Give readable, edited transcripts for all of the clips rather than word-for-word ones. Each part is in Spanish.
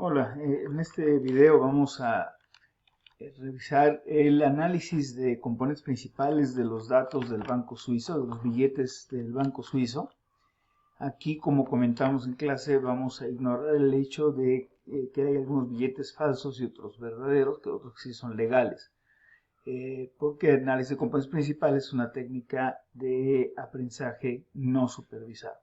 Hola, en este video vamos a revisar el análisis de componentes principales de los datos del Banco Suizo, de los billetes del Banco Suizo. Aquí, como comentamos en clase, vamos a ignorar el hecho de que hay algunos billetes falsos y otros verdaderos, que otros sí son legales. Porque el análisis de componentes principales es una técnica de aprendizaje no supervisado.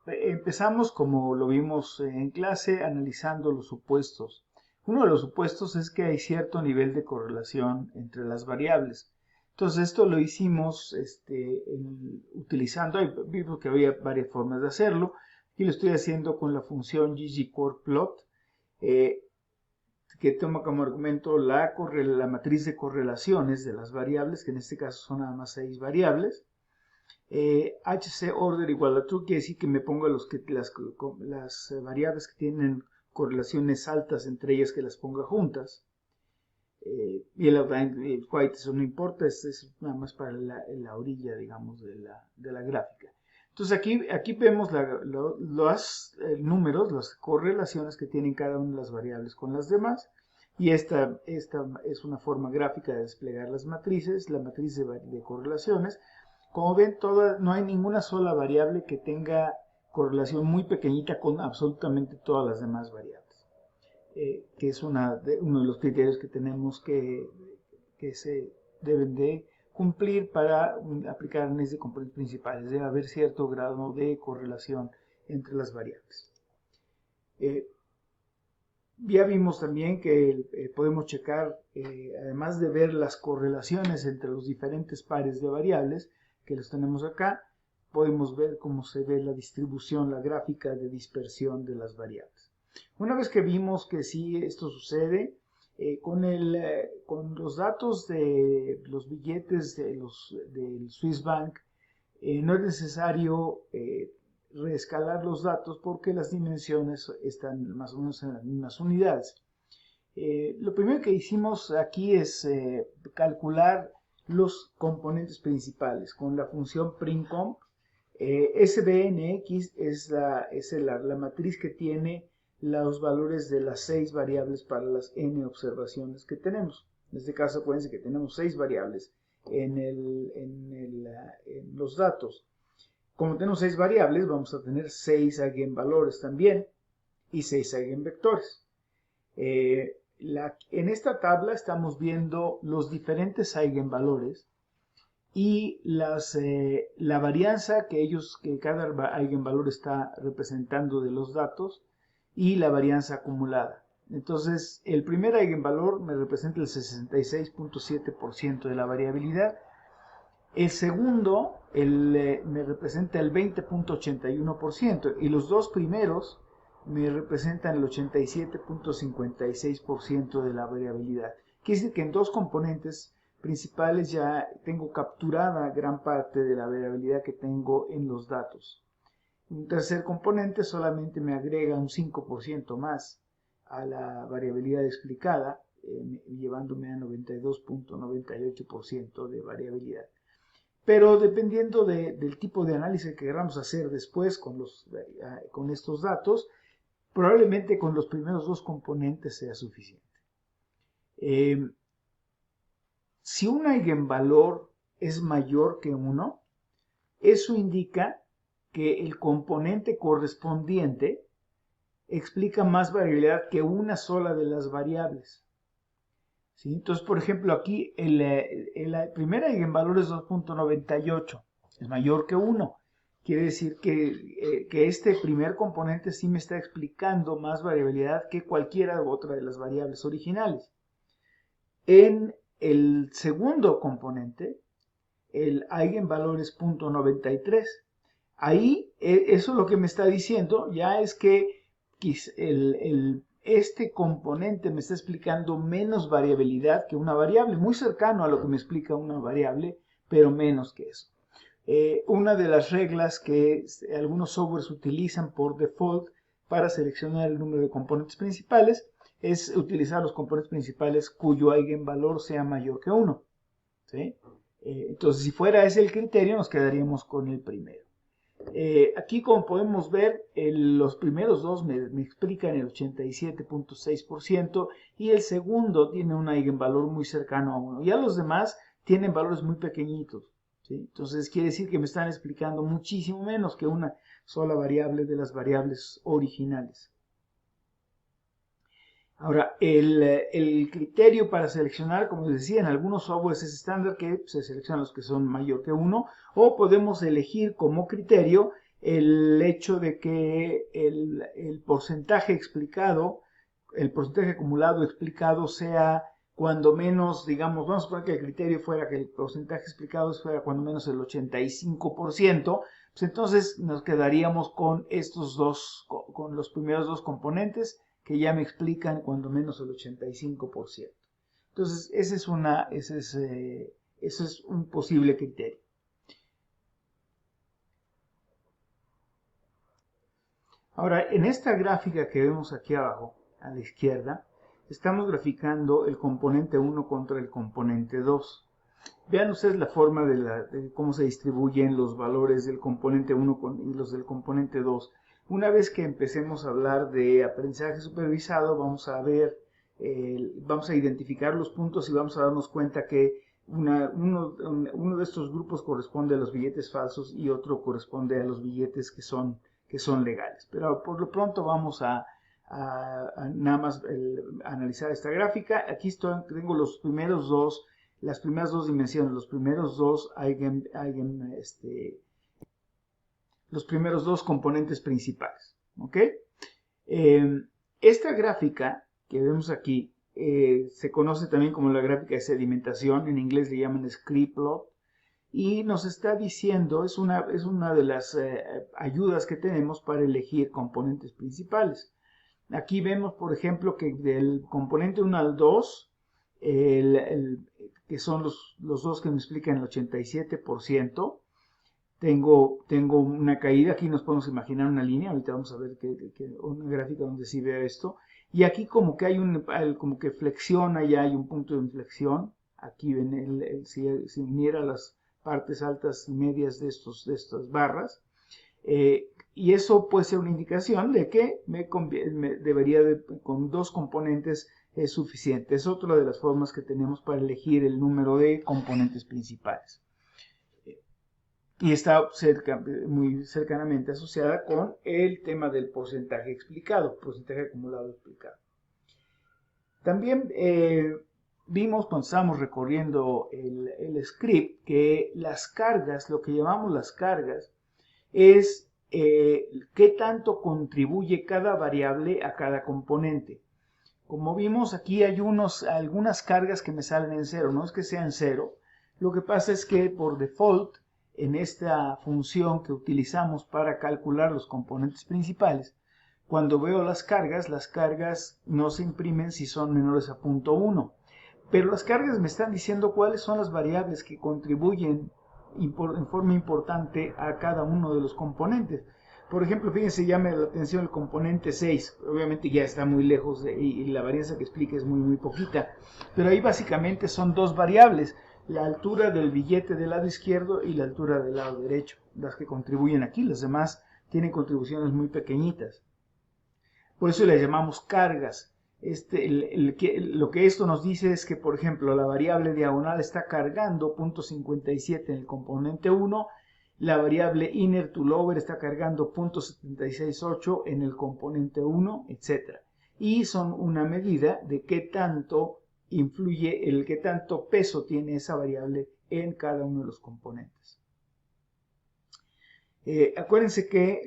Empezamos, como lo vimos en clase, analizando los supuestos. Uno de los supuestos es que hay cierto nivel de correlación entre las variables. Entonces esto lo hicimos utilizando, vimos que había varias formas de hacerlo, y lo estoy haciendo con la función ggcorplot, que toma como argumento la matriz de correlaciones de las variables, que en este caso son nada más 6 variables. HC order igual a true quiere decir que me pongo las variables que tienen correlaciones altas entre ellas, que las ponga juntas. Y el white, eso no importa, es nada más para la orilla, digamos, de la gráfica. Entonces aquí vemos los números, las correlaciones que tienen cada una de las variables con las demás. Y esta es una forma gráfica de desplegar las matrices, la matriz de correlaciones. Como ven, no hay ninguna sola variable que tenga correlación muy pequeñita con absolutamente todas las demás variables, que es uno de los criterios que tenemos que se deben de cumplir para aplicar análisis de componentes principales. Debe haber cierto grado de correlación entre las variables. Ya vimos también que podemos checar, además de ver las correlaciones entre los diferentes pares de variables, que los tenemos acá, podemos ver cómo se ve la distribución, la gráfica de dispersión de las variables. Una vez que vimos que sí esto sucede, con los datos de los billetes del Swiss Bank, no es necesario reescalar los datos porque las dimensiones están más o menos en las mismas unidades. Lo primero que hicimos aquí es calcular los componentes principales con la función primcomp. SBNX es la matriz que tiene los valores de las 6 variables para las n observaciones que tenemos. En este caso, acuérdense que tenemos 6 variables en los datos. Como tenemos 6 variables, vamos a tener 6 eigenvalores también y 6 eigenvectores. En esta tabla estamos viendo los diferentes eigenvalores y la varianza que cada eigenvalor está representando de los datos y la varianza acumulada. Entonces, el primer eigenvalor me representa el 66.7% de la variabilidad. El segundo me representa el 20.81% y los dos primeros me representan el 87.56% de la variabilidad. Quiere decir que en dos componentes principales ya tengo capturada gran parte de la variabilidad que tengo en los datos. Un tercer componente solamente me agrega un 5% más a la variabilidad explicada, llevándome a 92.98% de variabilidad. Pero dependiendo del tipo de análisis que queramos hacer después con estos datos, probablemente con los primeros dos componentes sea suficiente. Si un eigenvalor es mayor que 1, eso indica que el componente correspondiente explica más variabilidad que una sola de las variables. ¿Sí? Entonces, por ejemplo, aquí el primer eigenvalor es 2.98, es mayor que 1. Quiere decir que este primer componente sí me está explicando más variabilidad que cualquiera otra de las variables originales. En el segundo componente, el eigenvalor es 0.93. Ahí, eso lo que me está diciendo ya es que este componente me está explicando menos variabilidad que una variable, muy cercano a lo que me explica una variable, pero menos que eso. Una de las reglas que algunos softwares utilizan por default para seleccionar el número de componentes principales es utilizar los componentes principales cuyo eigenvalor sea mayor que 1. ¿Sí? Entonces, si fuera ese el criterio, nos quedaríamos con el primero. Aquí, como podemos ver, los primeros dos me explican el 87.6% y el segundo tiene un eigenvalor muy cercano a 1. Ya los demás tienen valores muy pequeñitos, ¿sí? Entonces quiere decir que me están explicando muchísimo menos que una sola variable de las variables originales. Ahora, el criterio para seleccionar, como les decía, en algunos softwares es estándar que se seleccionan los que son mayor que 1, o podemos elegir como criterio el hecho de que el porcentaje explicado, el porcentaje acumulado explicado sea cuando menos, digamos, vamos a suponer que el criterio fuera que el porcentaje explicado fuera cuando menos el 85%, pues entonces nos quedaríamos con estos dos, con los primeros dos componentes, que ya me explican cuando menos el 85%. Entonces, ese es un posible criterio. Ahora, en esta gráfica que vemos aquí abajo, a la izquierda, estamos graficando el componente 1 contra el componente 2. Vean ustedes la forma de cómo se distribuyen los valores del componente 1 y los del componente 2. Una vez que empecemos a hablar de aprendizaje supervisado, vamos a identificar los puntos y vamos a darnos cuenta que uno de estos grupos corresponde a los billetes falsos y otro corresponde a los billetes que son legales. Pero por lo pronto vamos a nada más analizar esta gráfica. Aquí tengo las primeras dos dimensiones, los primeros dos componentes principales. ¿Ok? Esta gráfica que vemos aquí se conoce también como la gráfica de sedimentación, en inglés le llaman script plot, y nos está diciendo, es una de las ayudas que tenemos para elegir componentes principales. Aquí vemos, por ejemplo, que del componente 1 al 2, que son los dos que me explican el 87%, tengo una caída. Aquí nos podemos imaginar una línea, ahorita vamos a ver una gráfica donde sí veo esto, y aquí como que como que flexiona, ya hay un punto de inflexión. Aquí ven si uniera las partes altas y medias de estas barras, y eso puede ser una indicación de que con dos componentes es suficiente. Es otra de las formas que tenemos para elegir el número de componentes principales. Y está muy cercanamente asociada con el tema del porcentaje explicado, porcentaje acumulado explicado. También vimos cuando estábamos recorriendo el script que las cargas, lo que llamamos las cargas, es qué tanto contribuye cada variable a cada componente. Como vimos, aquí hay algunas cargas que me salen en cero, no es que sean cero. Lo que pasa es que por default, en esta función que utilizamos para calcular los componentes principales, cuando veo las cargas no se imprimen si son menores a 0.1. Pero las cargas me están diciendo cuáles son las variables que contribuyen en forma importante a cada uno de los componentes. Por ejemplo, fíjense, llame la atención el componente 6. Obviamente ya está muy lejos y la varianza que explica es muy poquita. Pero ahí básicamente son dos variables: la altura del billete del lado izquierdo y la altura del lado derecho, las que contribuyen aquí. Las demás tienen contribuciones muy pequeñitas. Por eso le llamamos cargas. Lo que esto nos dice es que, por ejemplo, la variable diagonal está cargando 0.57 en el componente 1, la variable inner to lower está cargando 0.768 en el componente 1, etc. Y son una medida de qué tanto influye, qué tanto peso tiene esa variable en cada uno de los componentes. Acuérdense que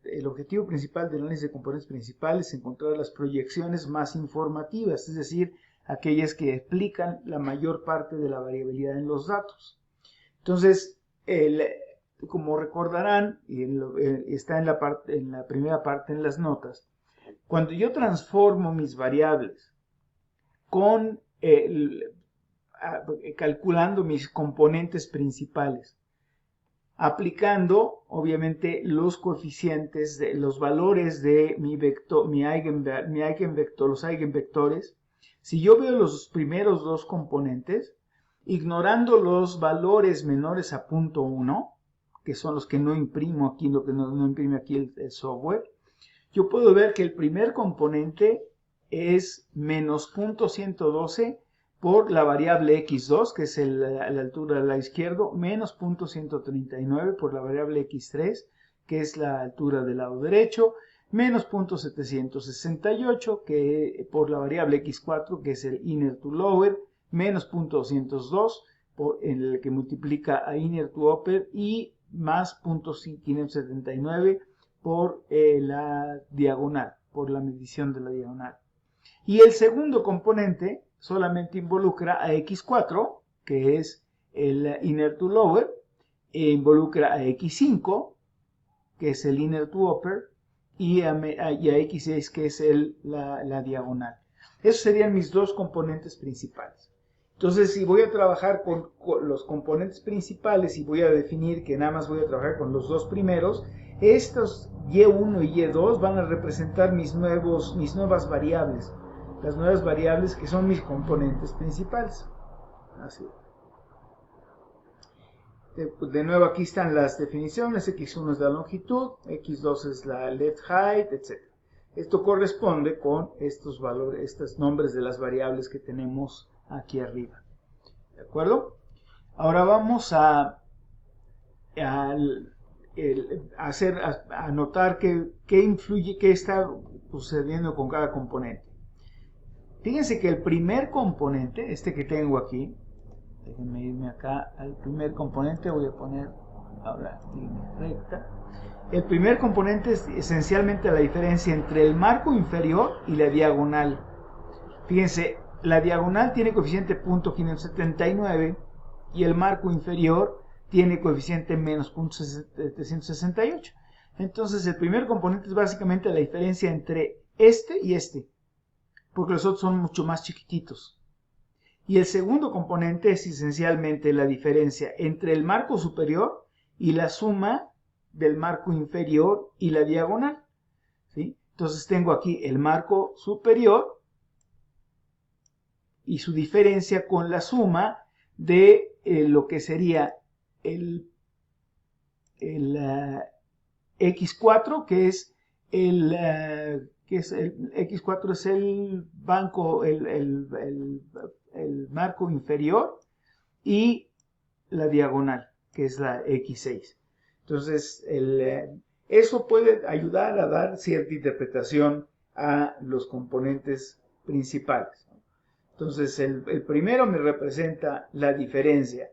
el objetivo principal del análisis de componentes principales es encontrar las proyecciones más informativas, es decir, aquellas que explican la mayor parte de la variabilidad en los datos. Entonces, como recordarán, y está en la primera parte en las notas, cuando yo transformo mis variables calculando mis componentes principales, aplicando obviamente los coeficientes, los valores de los eigenvectores, si yo veo los primeros dos componentes, ignorando los valores menores a 0.1, que son los que no imprimo aquí, lo que no imprime aquí el software, yo puedo ver que el primer componente es menos 0.112 por la variable x2, que es la altura del lado izquierdo, menos 0.139 por la variable x3, que es la altura del lado derecho, menos 0.768 por la variable x4, que es el inner to lower, menos 0.202 en el que multiplica a inner to upper, y más 0.579 por la diagonal, por la medición de la diagonal. Y el segundo componente solamente involucra a x4, que es el inner to lower, e involucra a x5, que es el inner to upper, y a x6, que es la diagonal. Esos serían mis dos componentes principales. Entonces, si voy a trabajar con los componentes principales y voy a definir que nada más voy a trabajar con los dos primeros, estos y1 y y2 van a representar mis nuevas variables. Las nuevas variables que son mis componentes principales. Así. De nuevo aquí están las definiciones. x1 es la longitud, x2 es la left height, etc. Esto corresponde con estos valores, estos nombres de las variables que tenemos aquí arriba. ¿De acuerdo? Ahora vamos a notar qué influye, qué está sucediendo con cada componente. Fíjense que el primer componente, este que tengo aquí, déjenme irme acá al primer componente, voy a poner ahora línea recta. El primer componente es esencialmente la diferencia entre el marco inferior y la diagonal. Fíjense, la diagonal tiene coeficiente 0.579 y el marco inferior tiene coeficiente menos 0.768. Entonces el primer componente es básicamente la diferencia entre este y este, porque los otros son mucho más chiquititos. Y el segundo componente es esencialmente la diferencia entre el marco superior y la suma del marco inferior y la diagonal. ¿Sí? Entonces tengo aquí el marco superior y su diferencia con la suma de lo que sería el x4, que es el x4 es el marco inferior, y la diagonal, que es la x6. Entonces, eso puede ayudar a dar cierta interpretación a los componentes principales. Entonces, el primero me representa la diferencia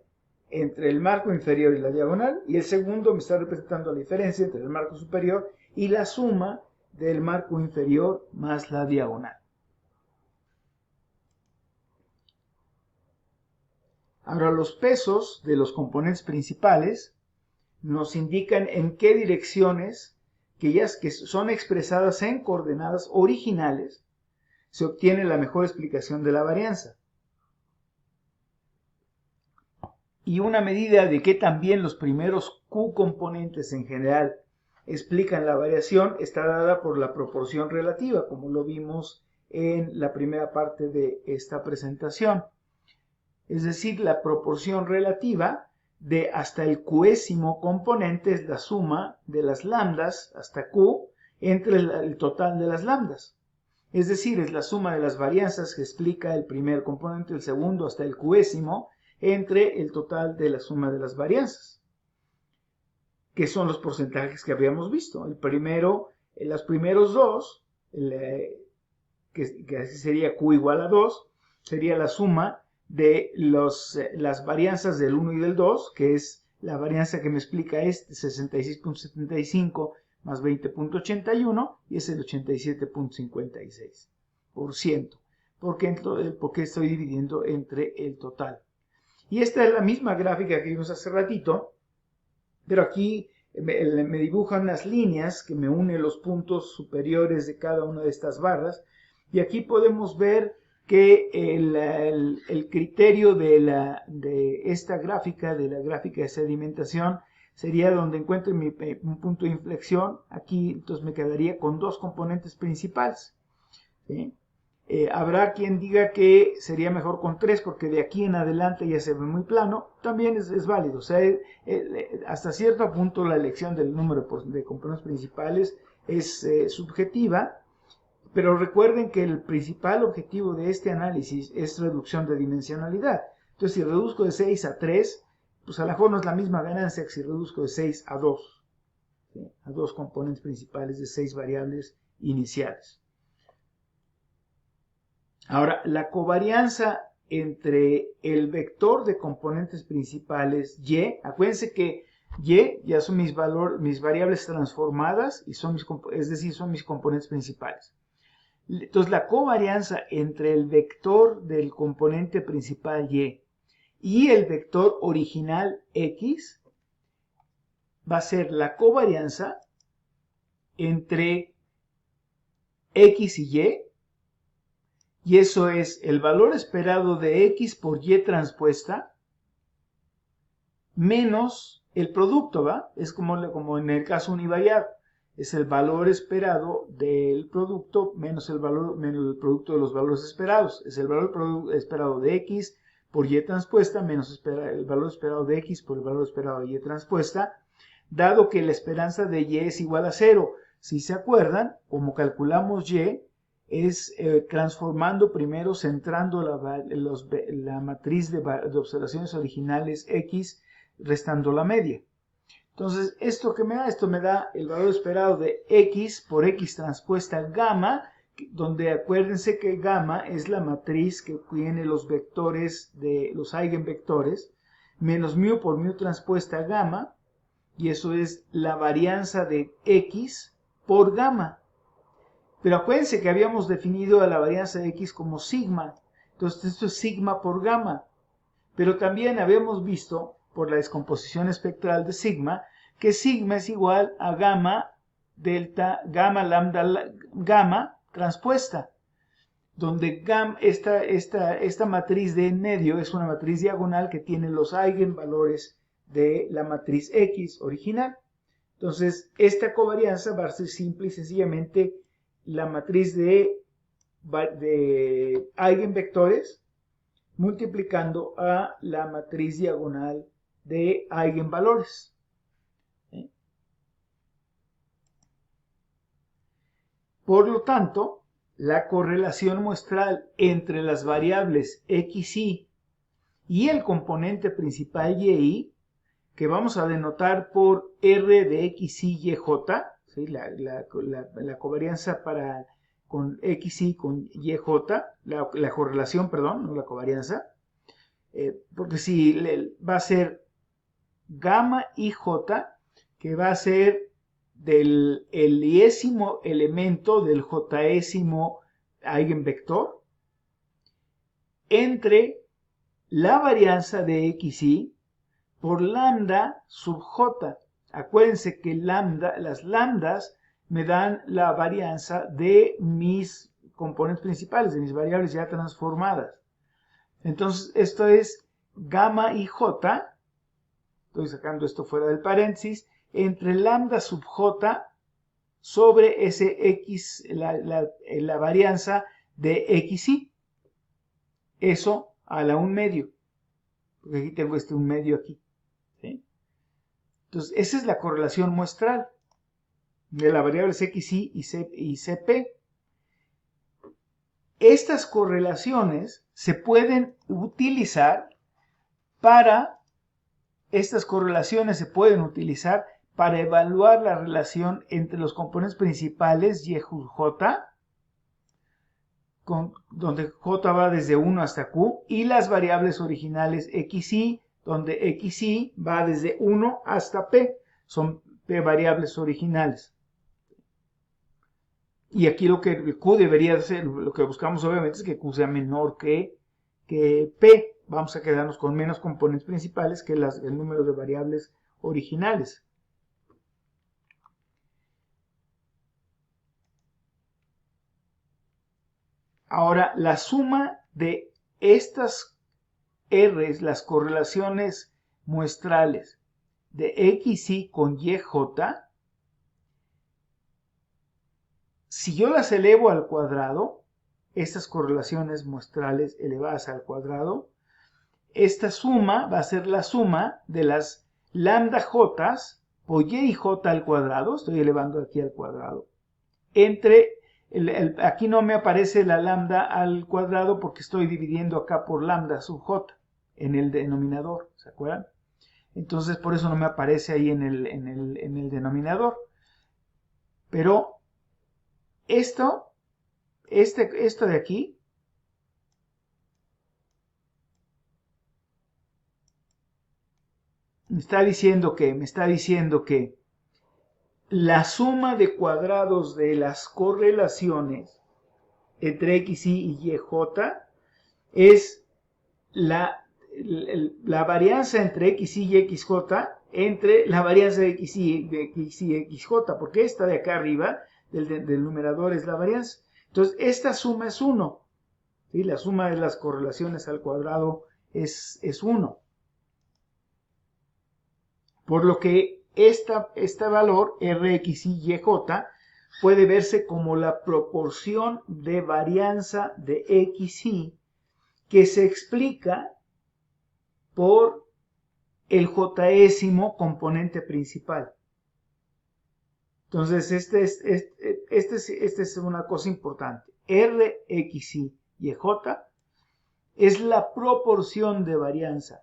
entre el marco inferior y la diagonal, y el segundo me está representando la diferencia entre el marco superior y la suma del marco inferior más la diagonal. Ahora, los pesos de los componentes principales nos indican en qué direcciones, que son expresadas en coordenadas originales, se obtiene la mejor explicación de la varianza. Y una medida de que también los primeros Q componentes en general explican la variación está dada por la proporción relativa, como lo vimos en la primera parte de esta presentación. Es decir, la proporción relativa de hasta el qésimo componente es la suma de las lambdas hasta Q entre el total de las lambdas. Es decir, es la suma de las varianzas que explica el primer componente, el segundo hasta el qésimo, entre el total de la suma de las varianzas, que son los porcentajes que habíamos visto. El primero, los primeros dos, que así sería Q igual a 2, sería la suma de las varianzas del 1 y del 2, que es la varianza que me explica 66.75 más 20.81, y es el 87.56%. Porque estoy dividiendo entre el total. Y esta es la misma gráfica que vimos hace ratito, pero aquí me dibujan unas líneas que me unen los puntos superiores de cada una de estas barras, y aquí podemos ver que el criterio de esta gráfica, de la gráfica de sedimentación, sería donde encuentre un punto de inflexión. Aquí entonces me quedaría con dos componentes principales, ¿sí? Habrá quien diga que sería mejor con 3 porque de aquí en adelante ya se ve muy plano. También es válido. O sea, hasta cierto punto la elección del número de componentes principales es subjetiva. Pero recuerden que el principal objetivo de este análisis es reducción de dimensionalidad. Entonces, si reduzco de 6 a 3, pues a lo mejor no es la misma ganancia que si reduzco de 6 a 2. ¿Sí? A 2 componentes principales de 6 variables iniciales. Ahora, la covarianza entre el vector de componentes principales y, acuérdense que y ya son mis variables transformadas, y es decir, son mis componentes principales. Entonces, la covarianza entre el vector del componente principal y el vector original x va a ser la covarianza entre x y eso es el valor esperado de x por y transpuesta menos el producto, ¿va? Es como en el caso univariado. Es el valor esperado del producto menos el producto de los valores esperados. Es el valor esperado de x por y transpuesta menos el valor esperado de x por el valor esperado de y transpuesta, dado que la esperanza de y es igual a 0. Si se acuerdan, como calculamos y, es transformando primero, centrando la matriz de observaciones originales x, restando la media. Entonces, ¿esto qué me da? Esto me da el valor esperado de x por x transpuesta gamma, donde acuérdense que gamma es la matriz que tiene los vectores de los eigenvectores, menos mu por mu transpuesta gamma, y eso es la varianza de x por gamma. Pero acuérdense que habíamos definido a la varianza de x como sigma. Entonces, esto es sigma por gamma. Pero también habíamos visto, por la descomposición espectral de sigma, que sigma es igual a gamma delta, gamma lambda gamma transpuesta, donde esta matriz de en medio es una matriz diagonal que tiene los eigenvalores de la matriz X original. Entonces, esta covarianza va a ser simple y sencillamente la matriz de eigenvectores multiplicando a la matriz diagonal de eigenvalores. ¿Sí? Por lo tanto, la correlación muestral entre las variables xy y el componente principal y, que vamos a denotar por r de xy y j, ¿sí? la covarianza con xy con yj, la correlación, perdón, no la covarianza, porque si va a ser gamma ij, que va a ser del iésimo elemento del jésimo eigenvector, entre la varianza de xy por lambda sub j. Acuérdense que las lambdas me dan la varianza de mis componentes principales, de mis variables ya transformadas. Entonces, esto es gamma ij, estoy sacando esto fuera del paréntesis, entre lambda sub j sobre ese x, la varianza de xy. Eso a la 1/2, porque aquí tengo 1/2 aquí. ¿Sí? Entonces, esa es la correlación muestral de las variables xy y cp. Estas correlaciones se pueden utilizar para evaluar la relación entre los componentes principales y j, donde j va desde 1 hasta q, y las variables originales xy, donde xy va desde 1 hasta p, son p variables originales. Y aquí lo que q debería ser, lo que buscamos obviamente es que q sea menor que p. Vamos a quedarnos con menos componentes principales que el número de variables originales. Ahora, la suma de estas R's, las correlaciones muestrales de xy con yj, si yo las elevo al cuadrado, estas correlaciones muestrales elevadas al cuadrado. Esta suma va a ser la suma de las lambda j por y j al cuadrado, estoy elevando aquí al cuadrado, entre, aquí no me aparece la lambda al cuadrado porque estoy dividiendo acá por lambda sub j en el denominador, ¿se acuerdan? Entonces por eso no me aparece ahí en el denominador. Pero esto de aquí me está diciendo que la suma de cuadrados de las correlaciones entre XY y YJ es la varianza entre XY y XJ entre la varianza de XY y XJ, porque esta de acá arriba del numerador es la varianza. Entonces, esta suma es 1. ¿Sí? La suma de las correlaciones al cuadrado es 1. Por lo que este valor, RXY puede verse como la proporción de varianza de XY que se explica por el jésimo componente principal. Entonces, esta es una cosa importante. RXY es la proporción de varianza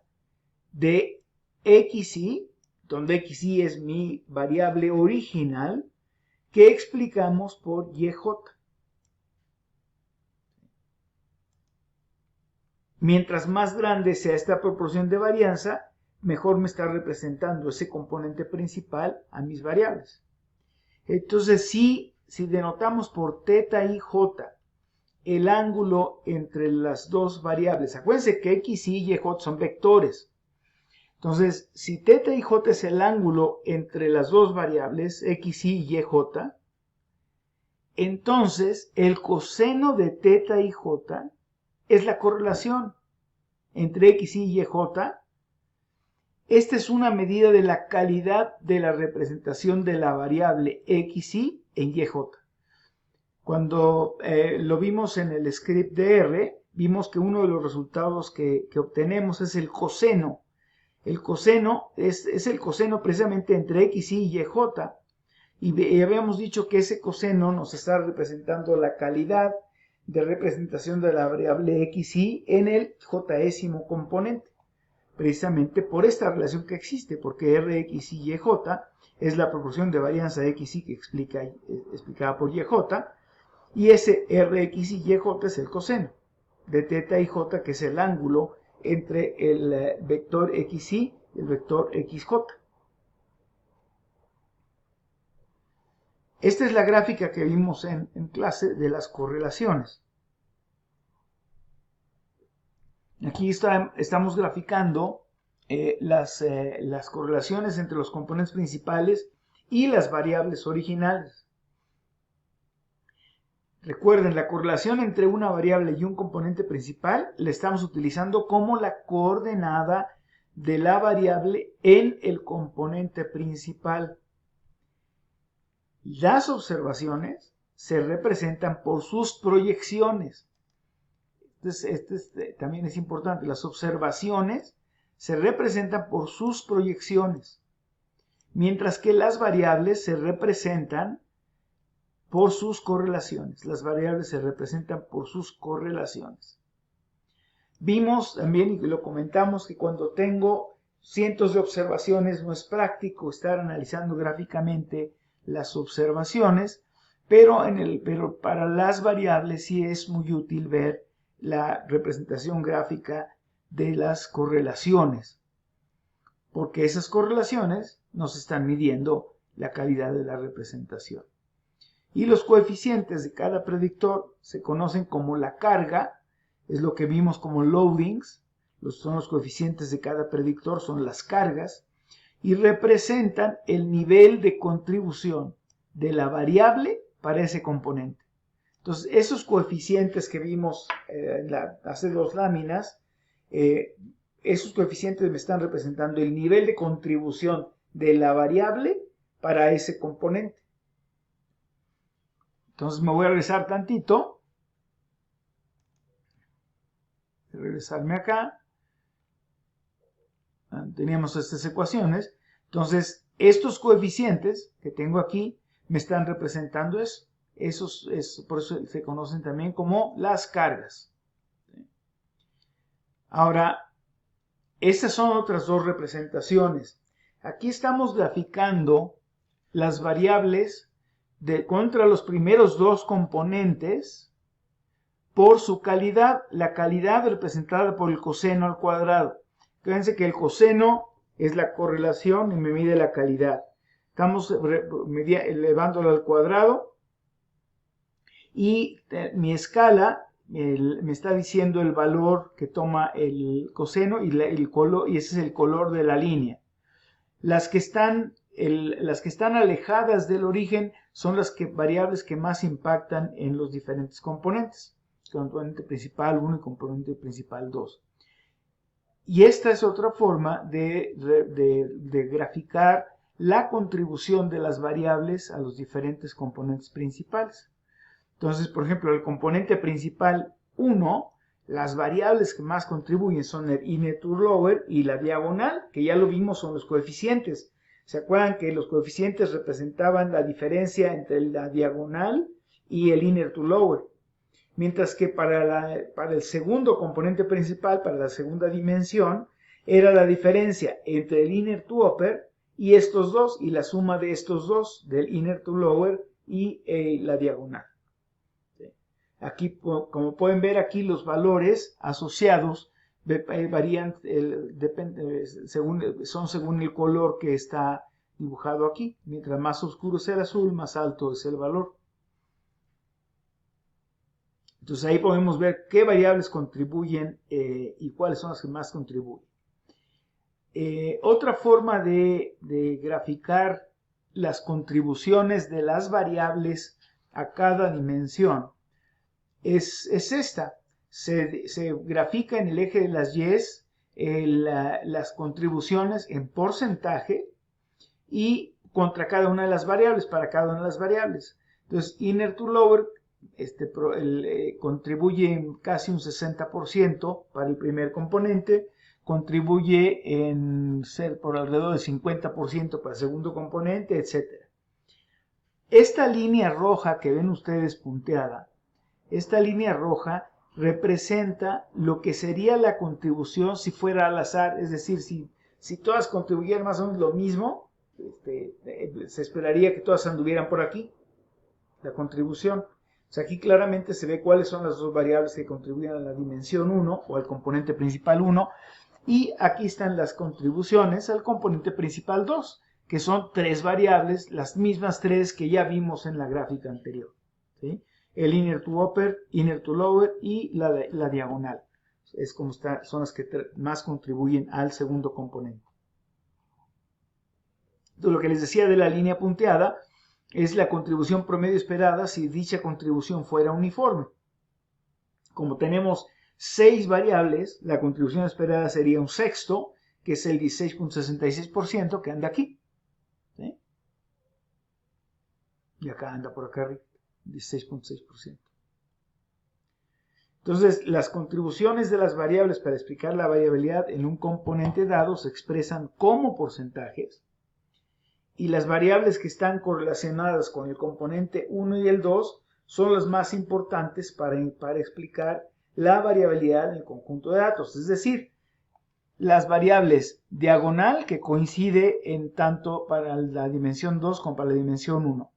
de XY, donde XY es mi variable original, que explicamos por YJ. Mientras más grande sea esta proporción de varianza, mejor me está representando ese componente principal a mis variables. Entonces, si denotamos por θ y j el ángulo entre las dos variables, acuérdense que x, y j son vectores. Entonces, si θ y j es el ángulo entre las dos variables, x, y j, entonces el coseno de θ y j es la correlación entre x, y j. Esta es una medida de la calidad de la representación de la variable xy en yj. Cuando lo vimos en el script de R, vimos que uno de los resultados que obtenemos es el coseno. El coseno es el coseno precisamente entre xy y yj. Y habíamos dicho que ese coseno nos está representando la calidad de representación de la variable xy en el jésimo componente. Precisamente por esta relación que existe, porque RXY es la proporción de varianza de XY que explicada por YJ, y ese RXY es el coseno de θ y j, que es el ángulo entre el vector XY y el vector XJ. Esta es la gráfica que vimos en clase de las correlaciones. Aquí estamos graficando las correlaciones entre los componentes principales y las variables originales. Recuerden, la correlación entre una variable y un componente principal la estamos utilizando como la coordenada de la variable en el componente principal. Las observaciones se representan por sus proyecciones. También es importante. Las observaciones se representan por sus proyecciones, mientras que las variables se representan por sus correlaciones. Las variables se representan por sus correlaciones. Vimos también, y lo comentamos, que cuando tengo cientos de observaciones no es práctico estar analizando gráficamente las observaciones, pero para las variables sí es muy útil ver la representación gráfica de las correlaciones, porque esas correlaciones nos están midiendo la calidad de la representación. Y los coeficientes de cada predictor se conocen como la carga, es lo que vimos como loadings, son los coeficientes de cada predictor, son las cargas, y representan el nivel de contribución de la variable para ese componente. Entonces, esos coeficientes que vimos hace dos láminas, esos coeficientes me están representando el nivel de contribución de la variable para ese componente. Entonces me voy a regresar tantito regresarme acá. Teníamos estas ecuaciones. Entonces, estos coeficientes que tengo aquí me están representando eso. Por eso se conocen también como las cargas. Ahora, estas son otras dos representaciones. Aquí estamos graficando las variables contra los primeros dos componentes por su calidad. La calidad representada por el coseno al cuadrado. Fíjense que el coseno es la correlación y me mide la calidad. Estamos elevándolo al cuadrado y mi escala me está diciendo el valor que toma el coseno y ese es el color de la línea. Las que están alejadas del origen son las variables que más impactan en los diferentes componentes. Componente principal 1 y componente principal 2. Y esta es otra forma de graficar la contribución de las variables a los diferentes componentes principales. Entonces, por ejemplo, el componente principal 1, las variables que más contribuyen son el inner to lower y la diagonal, que ya lo vimos son los coeficientes. ¿Se acuerdan que los coeficientes representaban la diferencia entre la diagonal y el inner to lower? Mientras que para el segundo componente principal, para la segunda dimensión, era la diferencia entre el inner to upper y estos dos, y la suma de estos dos, del inner to lower y la diagonal. Aquí, como pueden ver aquí, los valores asociados varían, son según el color que está dibujado aquí. Mientras más oscuro sea el azul, más alto es el valor. Entonces ahí podemos ver qué variables contribuyen y cuáles son las que más contribuyen. Otra forma de graficar las contribuciones de las variables a cada dimensión es esta. Se grafica en el eje de las Y's las contribuciones en porcentaje y contra cada una de las variables, para cada una de las variables. Entonces, inner to lower contribuye en casi un 60% para el primer componente, contribuye en ser por alrededor del 50% para el segundo componente, etc. Esta línea roja que ven ustedes punteada, esta línea roja representa lo que sería la contribución si fuera al azar, es decir, si todas contribuyeran más o menos lo mismo, se esperaría que todas anduvieran por aquí, la contribución. O sea, aquí claramente se ve cuáles son las dos variables que contribuyen a la dimensión 1 o al componente principal 1, y aquí están las contribuciones al componente principal 2, que son tres variables, las mismas tres que ya vimos en la gráfica anterior, ¿sí? El inner to upper, inner to lower y la diagonal. Es como son las que más contribuyen al segundo componente. Entonces, lo que les decía de la línea punteada es la contribución promedio esperada si dicha contribución fuera uniforme. Como tenemos 6 variables, la contribución esperada sería un sexto, que es el 16.66% que anda aquí, ¿sí? Y acá anda por acá arriba, 16.6%. Entonces, las contribuciones de las variables para explicar la variabilidad en un componente dado se expresan como porcentajes, y las variables que están correlacionadas con el componente 1 y el 2 son las más importantes para explicar la variabilidad en el conjunto de datos. Es decir, las variables diagonal, que coincide en tanto para la dimensión 2 como para la dimensión 1.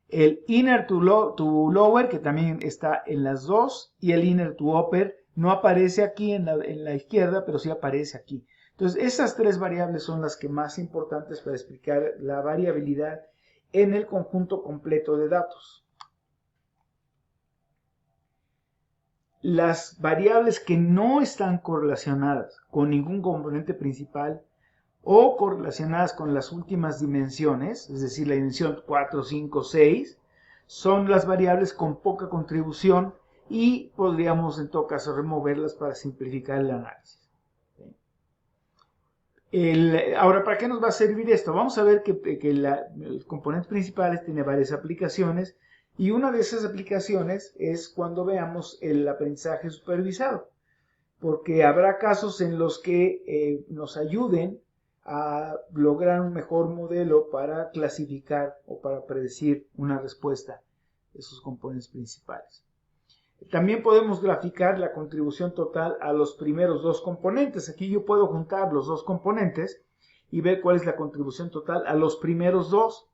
El inner to lower, que también está en las dos, y el inner to upper no aparece aquí en la izquierda, pero sí aparece aquí. Entonces, esas tres variables son las que más importantes para explicar la variabilidad en el conjunto completo de datos. Las variables que no están correlacionadas con ningún componente principal o correlacionadas con las últimas dimensiones, es decir, la dimensión 4, 5, 6, son las variables con poca contribución y podríamos en todo caso removerlas para simplificar el análisis. Ahora, ¿para qué nos va a servir esto? Vamos a ver que los componentes principales tienen varias aplicaciones, y una de esas aplicaciones es cuando veamos el aprendizaje supervisado. porque habrá casos en los que nos ayuden a lograr un mejor modelo para clasificar o para predecir una respuesta de esos componentes principales. También podemos graficar la contribución total a los primeros dos componentes. Aquí yo puedo juntar los dos componentes y ver cuál es la contribución total a los primeros dos.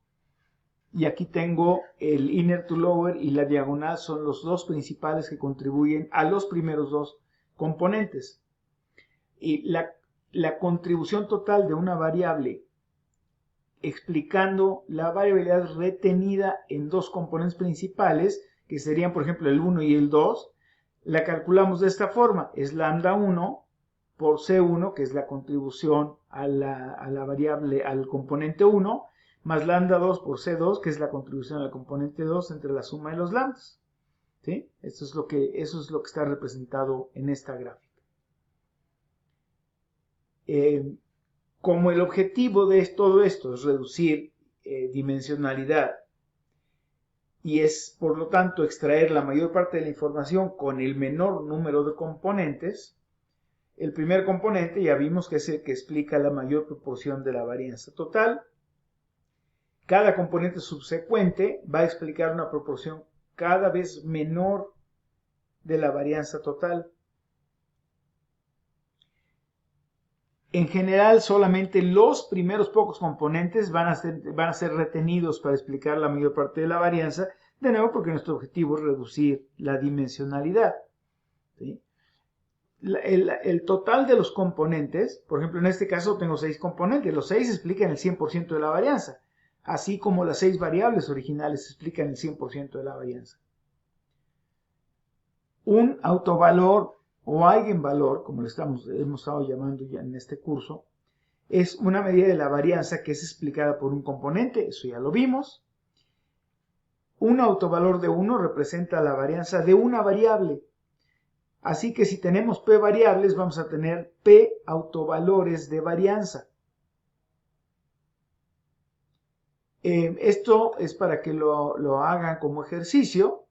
Y aquí tengo el inner to lower y la diagonal son los dos principales que contribuyen a los primeros dos componentes. Y la contribución total de una variable explicando la variabilidad retenida en dos componentes principales, que serían por ejemplo el 1 y el 2, la calculamos de esta forma, es lambda 1 por C1, que es la contribución a la variable, al componente 1, más lambda 2 por C2, que es la contribución al componente 2 entre la suma de los lambdas. ¿Sí? Eso es lo que está representado en esta gráfica. Como el objetivo de todo esto es reducir dimensionalidad y es, por lo tanto, extraer la mayor parte de la información con el menor número de componentes, el primer componente ya vimos que es el que explica la mayor proporción de la varianza total. Cada componente subsecuente va a explicar una proporción cada vez menor de la varianza total. En general, solamente los primeros pocos componentes van a ser retenidos para explicar la mayor parte de la varianza, de nuevo porque nuestro objetivo es reducir la dimensionalidad. ¿Sí? El total de los componentes, por ejemplo, en este caso tengo 6 componentes, los 6 explican el 100% de la varianza, así como las 6 variables originales explican el 100% de la varianza. Un autovalor o eigenvalor, como le hemos estado llamando ya en este curso, es una medida de la varianza que es explicada por un componente, eso ya lo vimos. Un autovalor de 1 representa la varianza de una variable. Así que si tenemos p variables, vamos a tener p autovalores de varianza. Esto es para que lo hagan como ejercicio.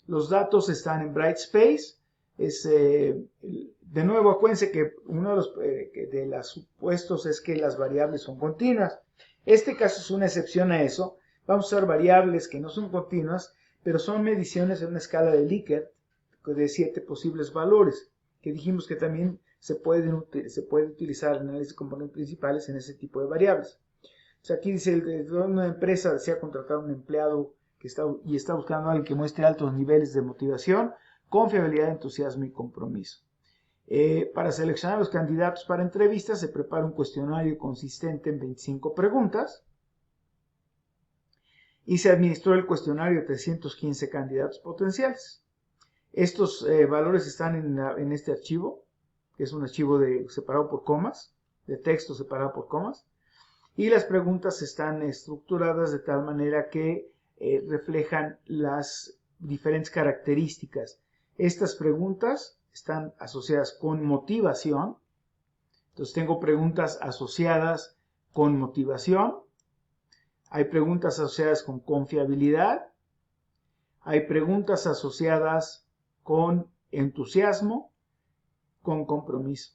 Los datos están en Brightspace. De nuevo, acuérdense que uno de los supuestos es que las variables son continuas. Este caso es una excepción a eso. Vamos a usar variables que no son continuas, pero son mediciones en una escala de Likert de 7 posibles valores, que dijimos que también se puede utilizar el análisis de componentes principales en ese tipo de variables. O sea, aquí dice, una empresa desea contratar a un empleado que está buscando a alguien que muestre altos niveles de motivación, confiabilidad, entusiasmo y compromiso. Para seleccionar los candidatos para entrevistas se prepara un cuestionario consistente en 25 preguntas y se administró el cuestionario de 315 candidatos potenciales. Estos valores están en este archivo, que es un archivo separado por comas, de texto separado por comas, y las preguntas están estructuradas de tal manera que reflejan las diferentes características. Estas preguntas están asociadas con motivación. Entonces tengo preguntas asociadas con motivación. Hay preguntas asociadas con confiabilidad. Hay preguntas asociadas con entusiasmo, con compromiso.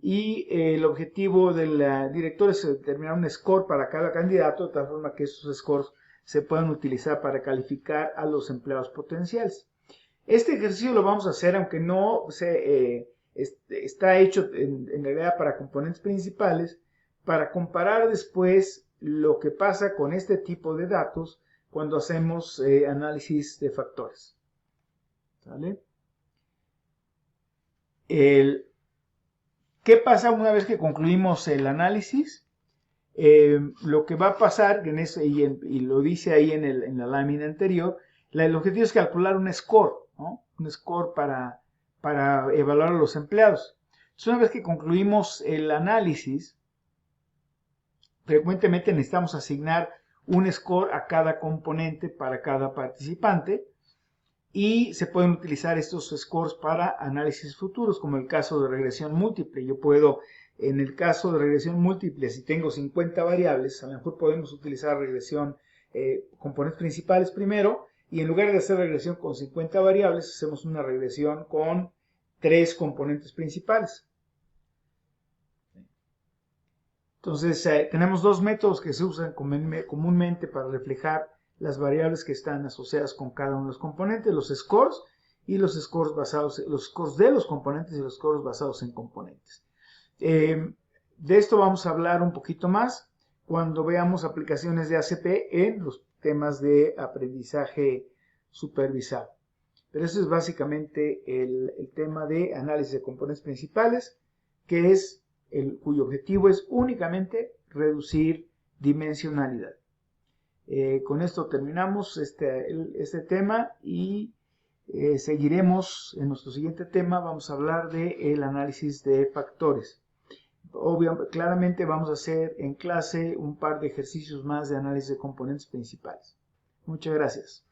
Y el objetivo del director es determinar un score para cada candidato, de tal forma que esos scores se puedan utilizar para calificar a los empleados potenciales. Este ejercicio lo vamos a hacer, aunque no está hecho en realidad para componentes principales, para comparar después lo que pasa con este tipo de datos cuando hacemos análisis de factores. ¿Vale? ¿Qué pasa una vez que concluimos el análisis? Lo que va a pasar, y lo dice ahí en la lámina anterior, el objetivo es calcular un score, ¿no? Un score para evaluar a los empleados. Entonces, una vez que concluimos el análisis, frecuentemente necesitamos asignar un score a cada componente para cada participante y se pueden utilizar estos scores para análisis futuros, como el caso de regresión múltiple. Yo puedo, en el caso de regresión múltiple, si tengo 50 variables, a lo mejor podemos utilizar regresión componentes principales primero, y en lugar de hacer regresión con 50 variables, hacemos una regresión con 3 componentes principales. Entonces, tenemos dos métodos que se usan comúnmente para reflejar las variables que están asociadas con cada uno de los componentes, los scores y los scores de los componentes y los scores basados en componentes. De esto vamos a hablar un poquito más cuando veamos aplicaciones de ACP en los temas de aprendizaje supervisado. Pero eso es básicamente el tema de análisis de componentes principales, que es cuyo objetivo es únicamente reducir dimensionalidad. Con esto terminamos este tema y seguiremos en nuestro siguiente tema. Vamos a hablar del análisis de factores. Claramente vamos a hacer en clase un par de ejercicios más de análisis de componentes principales. Muchas gracias.